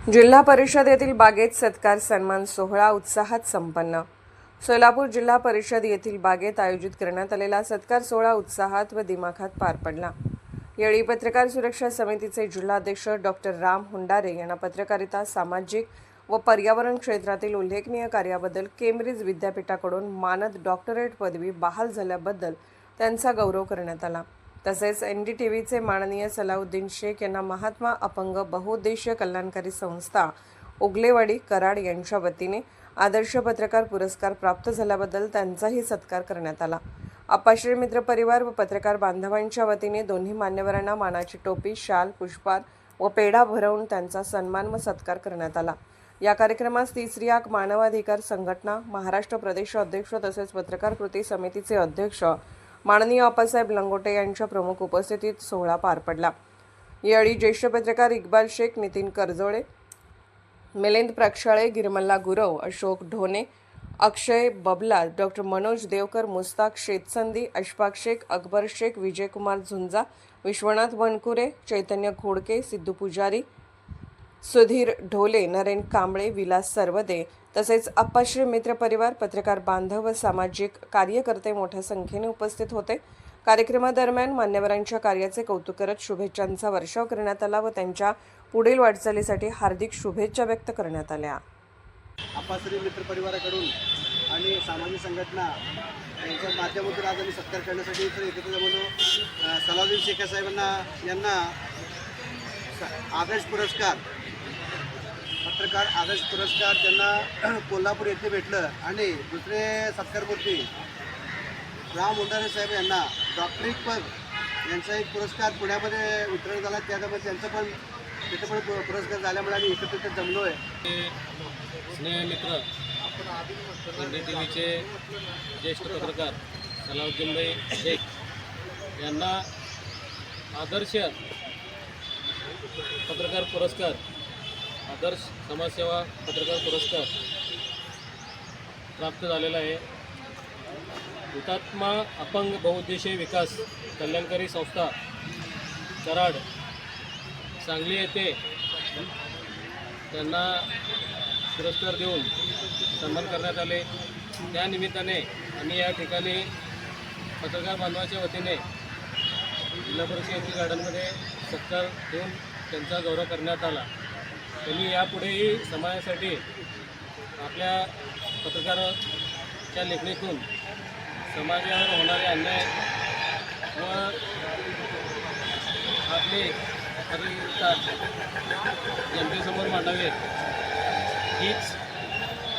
जिल्हा परिषद येथील बागेत सत्कार सन्मान सोहळा उत्साहात संपन्न। सोलापूर जिल्हा परिषद येथील बागेत आयोजित करण्यात आलेला सत्कार सोहळा उत्साहात व दिमाखात पार पडला। यावेळी पत्रकार सुरक्षा समितीचे जिल्हाध्यक्ष डॉक्टर राम हुंडारे यांना पत्रकारिता, सामाजिक व पर्यावरण क्षेत्रातील उल्लेखनीय कार्याबद्दल केम्ब्रिज विद्यापीठाकडून मानद डॉक्टरेट पदवी बहाल झाल्याबद्दल त्यांचा गौरव करण्यात आला। तसेच NDTVचे माननीय सलाउद्दीन शेख यांना महात्मा अपंग बहुउद्देशीय कल्याणकारी संस्था उगलेवाडी कराड यांच्या वतीने आदर्श पत्रकार पुरस्कार प्राप्त झाल्याबद्दल त्यांचाही सत्कार करण्यात आला। आप्पाश्री मित्र परिवार व पत्रकार बांधवांच्या वतीने दोन्ही मान्यवरांना मानाची टोपी, शाल, पुष्पहार व पेढा भरवून त्यांचा सन्मान व सत्कार करण्यात आला। या कार्यक्रमास तिसरी आग मानवाधिकार संघटना महाराष्ट्र प्रदेश अध्यक्ष तसेच पत्रकार कृती समितीचे अध्यक्ष माननीय अप्पासाहेब लंगोटे यांच्या प्रमुख उपस्थितीत सोहळा पार पडला। यावेळी ज्येष्ठ पत्रकार इक्बाल शेख, नितीन करजोळे, मिलिंद प्रक्षाळे, गिरमल्ला गुरव, अशोक ढोणे, अक्षय बबला, डॉक्टर मनोज देवकर, मुस्ताक शेतसंदी, अशफाक शेख, अकबर शेख, विजयकुमार झुंजा, विश्वनाथ वनकुरे, चैतन्य खोडके, सिद्धू पुजारी, सुधीर ढोले, नरेन कांबळे, विलास सरवदे तसेच आप्पाश्री मित्र परिवार, पत्रकार बांधव व सामाजिक कार्यकर्ते मोठ्या संख्येने उपस्थित होते। कार्यक्रमादरम्यान मान्यवरांच्या कार्याचे कौतुक करत शुभेच्छांचा वर्षाव करण्यात आला व त्यांच्या पुढील वाटचालीसाठी हार्दिक शुभेच्छा व्यक्त करण्यात आल्या। आप्पाश्री मित्र परिवाराकडून आणि सामाजिक संघटना यांच्या माध्यमातून आज आम्ही सत्कार करण्यासाठी एकत्र जमलो। सलाउद्दीन शेख साहेबांना यांना आदर्श पुरस्कार, पत्रकार आदर्श पुरस्कार त्यांना कोल्हापूर येथे भेटलं आणि दुसरे सत्कारमूर्ती राम हुंडारे साहेब यांना डॉक्टरेट पद यांचा एक पुरस्कार पुण्यामध्ये वितरण झाला। त्याच्यामध्ये त्यांचं पण तिथे पण पुरस्कार झाल्यामुळे आम्ही एकत्रित जमलो आहे। स्नेहमित्र NDTVचे ज्येष्ठ पत्रकार सलाउद्दीन शेख यांना आदर्श पत्रकार पुरस्कार, आदर्श समाजसेवा पत्रकार पुरस्कार प्राप्त झालेला आहे। हुतात्मा अपंग बहुउद्देशीय विकास कल्याणकारी संस्था कराड सांगली येथे त्यांना पुरस्कार देऊन सन्मान करण्यात आले। त्या निमित्ताने आम्ही या ठिकाणी पत्रकार बांधवाच्या वतीने जिल्हा परिषद गार्डनमध्ये सत्कार देऊन त्यांचा गौरव करण्यात आला। त्यांनी यापुढेही समाजासाठी आपल्या पत्रकाराच्या लेखणीतून समाजावर होणारे अन्याय व आपले जनतेसमोर मांडावे हीच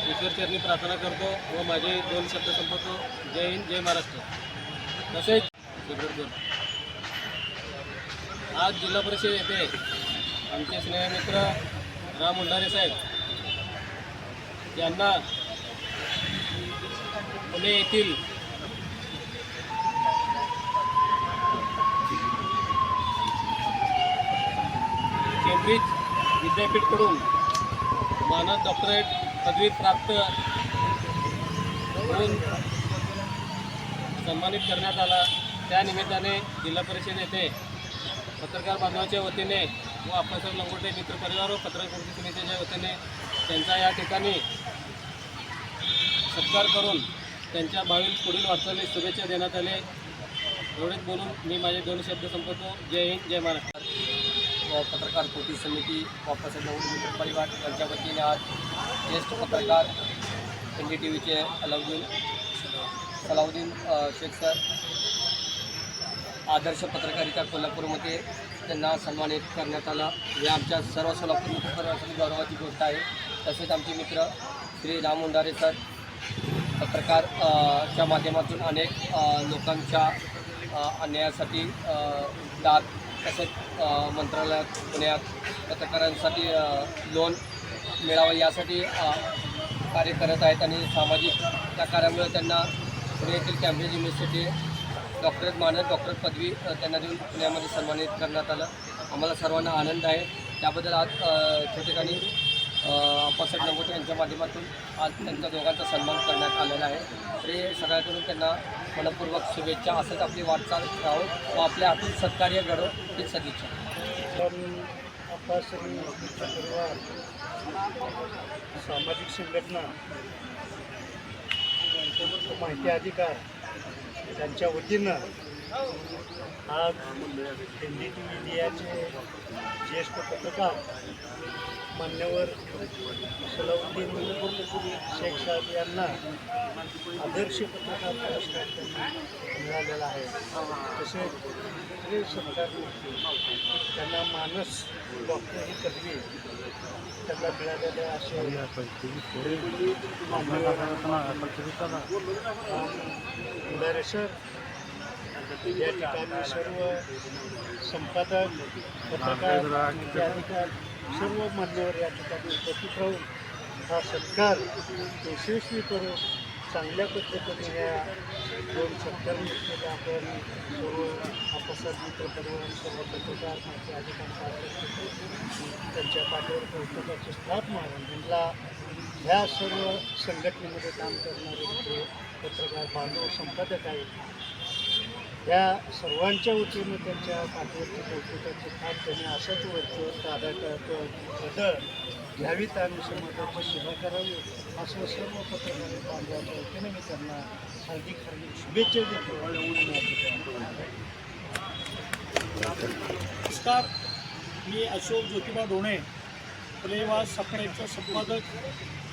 ईश्वरचरणी प्रार्थना करतो व माझे 2 शब्द संपवतो। जय हिंद, जय महाराष्ट्र। तसेच आज जिल्हा परिषद येथे आमचे स्नेहमित्र राम हुंडारे साहेब यांना पुणे येथील केम्ब्रिज विद्यापीठाकडून मानद डॉक्टरेट पदवी प्राप्त होऊन सन्मानित करण्यात आला। त्या निमित्ताने जिल्हा परिषद येथे पत्रकार बांधवाच्या वतीने व आप्पासाहेब लंगोटे मित्र परिवार व पत्रकार कृती समितीच्या वतीने त्यांचा या ठिकाणी सत्कार करून त्यांच्या भावी पुढील वाटचालीस शुभेच्छा देण्यात आले। एवढेच बोलून मी माझे 2 शब्द संपवतो। जय हिंद, जय महाराष्ट्र। व पत्रकार कृती समिती व आप्पासाहेब लंगोटे मित्र परिवार यांच्या वतीने आज ज्येष्ठ पत्रकार NDTVचे सलाउद्दीन शेख सर आदर्श पत्रकारिता कोल्हापूरमध्ये त्यांना सन्मानित करण्यात आला। हे आमच्या सर्व सोलापूर मित्र परिवारासाठी गौरवाची गोष्ट आहे। तसेच आमचे मित्र श्री राम हुंडारे सर पत्रकारच्या माध्यमातून अनेक लोकांच्या अन्यायासाठी दाद, तसेच मंत्रालयात पुण्यात पत्रकारांसाठी लोन मिळावं यासाठी कार्य करत आहेत आणि सामाजिक त्या कार्यामुळे त्यांना पुणे येथील केम्ब्रिज युनिव्हर्सिटी डॉक्टरेट मानद डॉक्टरेट पदवी त्यांना देऊन पुण्यामध्ये सन्मानित करण्यात आलं। आम्हाला सर्वांना आनंद आहे। त्याबद्दल आज त्या ठिकाणी आप्पासाहेब लंगोटे यांच्या माध्यमातून आज त्यांच्या दोघांचा सन्मान करण्यात आलेला आहे। तरी सगळ्याकडून त्यांना मनपूर्वक शुभेच्छा। असंच आपली वाटचाल राहो व आपल्या हातून सत्कार्य घडो हीच सदिच्छा। अप्पाश्री मित्र परिवार सामाजिक संघटना माहिती अधिकार त्यांच्या वतीनं आज NDTV इंडियाचे ज्येष्ठ पत्रकार मान्यवर सलाउद्दीन शेख साहेब यांना आदर्श पत्रकार पुरस्कार त्यांना मिळालेला आहे. तसेच सरकारने त्यांना मानस डॉक्टर ही पदवी त्यांना मिळालेले असे सर या ठिकाणी सर्व संपादक पत्रकार अधिकार सर्व मान्यवर या ठिकाणी उपस्थित राहून हा सत्कार यशस्वी करून चांगल्या पद्धतीने ह्या दोन सत्कार व्यक्तीला आपण सर्व आपसात मित्र परिवार सर्व पत्रकार माहिती अधिकार त्यांच्या पाठीवर पुस्तकाची स्थाप मारून त्यांना ह्या सर्व संघटनेमध्ये काम करणारे जे पत्रकार बांधव संपादक आहेत या सर्वांच्या वतीनं त्यांच्या पाठीवरची कौतुकाची थाप त्यांनी अशाच वरचं बदल घ्यावीत आणि समाजाची सेवा करावी असं सर्व पत्रकार बांधवाच्या वतीनं मी त्यांना हार्दिक शुभेच्छा देतो. नमस्कार, मी अशोक ज्योतिबा डोणे, फुलेवार साप्ताहिकचा संपादक,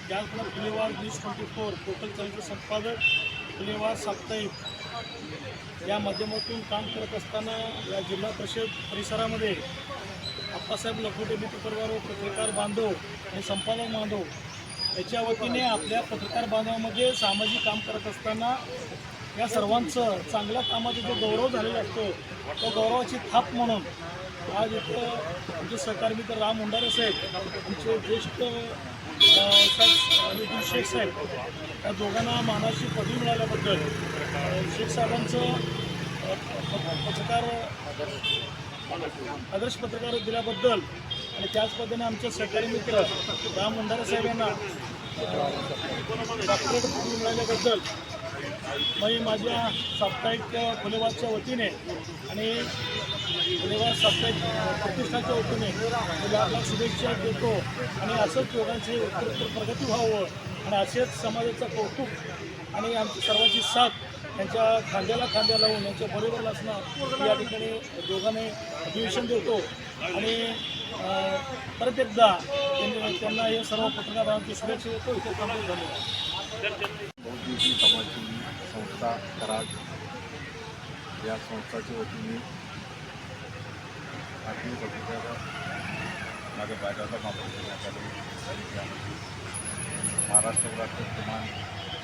त्याचप्रमाणे फुलेवार न्यूज 24 पोर्टल चॅनलचे संपादक, फुलेवार साप्ताहिक या माध्यमातून काम करत असताना या जिल्हा परिषद परिसरामध्ये अप्पासाहेब लखोटे मित्र परिवार व पत्रकार बांधव आणि संपादक बांधव याच्या वतीने आपल्या पत्रकार बांधवामध्ये सामाजिक काम करत असताना या सर्वांचं चांगल्या कामाचा जो गौरव झालेला असतो तो गौरवाची थाप म्हणून आज इथं आमचे सहकारी मित्र राम उंडारे साहेब, आमचे ज्येष्ठ साहेब शेख साहेब या दोघांना मानाची पदवी मिळाल्याबद्दल शेख साहेबांचं पत्रकार आदर्श पत्रकार दिल्याबद्दल आणि त्याच पद्धतीने आमचे सहकारी मित्र राम उंडारे साहेब यांना डॉक्टरेट पदवी मिळाल्याबद्दल मी माझ्या साप्ताहिक फुलेवारच्या वतीने आणि फुलेवार साप्ताहिक प्रतिष्ठानच्या वतीने मला शुभेच्छा देतो आणि असंच दोघांची उत्तरोत्तर प्रगती व्हावं आणि असेच समाजाचं कौतुक आणि आमची सर्वांची साथ त्यांच्या खांद्याला खांद्या लावून यांच्या बरोबर असणं या ठिकाणी दोघांनी अधिवेशन देतो आणि परत एकदा त्यांना हे सर्व पत्रकारांची शुभेच्छा देतो. इथे थांबून धन्यवाद. बहुउद्देशीय समाजसेवी संस्था कराड या संस्थाच्या वतीने भारतीय पत्रकार माझ्या बायकाचा मागणी करण्यात आली आणि त्यामध्ये महाराष्ट्रभरातील किमान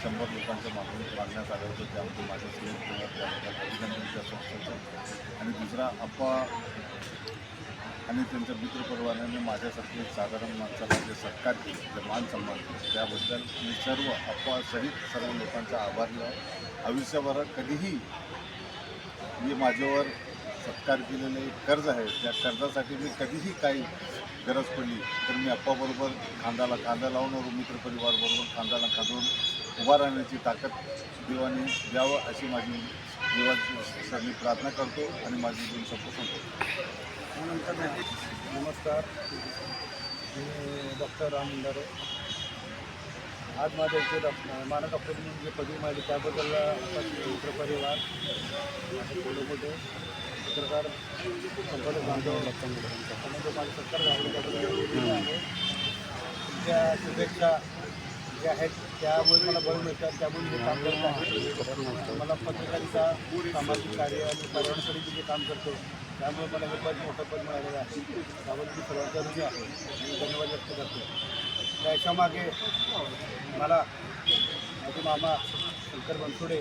100 लोकांच्या मागण्यात आलं होतं. त्यामध्ये माझं सिलेक्ट केलं, त्यामध्ये अभिनंदन त्या संस्थेचं. आणि दुसरा अप्पा आणि त्यांच्या मित्रपरिवाराने माझ्यासारखे साधारण माणसाला जे सत्कार केले, जे मान सन्मान केले, त्याबद्दल मी सर्व अप्पासहित सर्व लोकांचा आभारी आहे. आयुष्यभरात कधीही मी माझ्यावर सत्कार केलेले कर्ज आहे, त्या कर्जासाठी मी कधीही काही गरज पडली तर मी अप्पाबरोबर खांद्याला खांदा लावून व मित्रपरिवारबरोबर खांद्याला खांदून उभा राहण्याची ताकद देवाने द्यावं अशी माझी देवाची मी प्रार्थना करतो आणि माझी दोन शब्द सांगतो. नमस्कार, मी डॉक्टर राम उंडारे. आज माझ्या इथे मानद डॉक्टर म्हणून जे पदवी मिळाली त्याबद्दल मित्र परिवार मोठे पत्रकार संपादक बांधव आणि जो माझा सत्कार झाला त्याबद्दल आहे. त्या शुभेच्छा ज्या आहेत त्यामुळे मला बळ मिळतात, त्यामुळे हे काम करत आहे. मला पत्रकारिता, सामाजिक कार्य आणि पर्यावरणासाठी जे काम करतो त्यामुळे मला हे पद मोठं पद मिळालेलं आहे. त्याबद्दल मी सर्वांचा ऋणी आहे मी धन्यवाद व्यक्त करतो. त्याच्यामागे मला माझे मामा शंकर बनसोडे,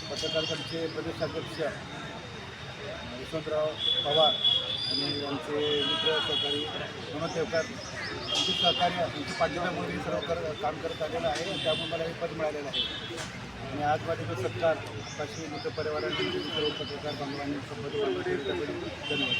पत्रकार संघाचे प्रदेशाध्यक्ष यशवंतराव पवार आणि आमचे मित्र सहकारी मनोज देवकर यांची सहकार्य यांची पाठिंब्यामुळे सर्व काम करत आलेलं आहे आणि त्यामुळे मला हे पद मिळालेलं आहे. आणि आज माझे जो सत्कार काशी मित्र परिवारांनी सर्व पत्रकार बांधवांनी संबंधित धन्यवाद.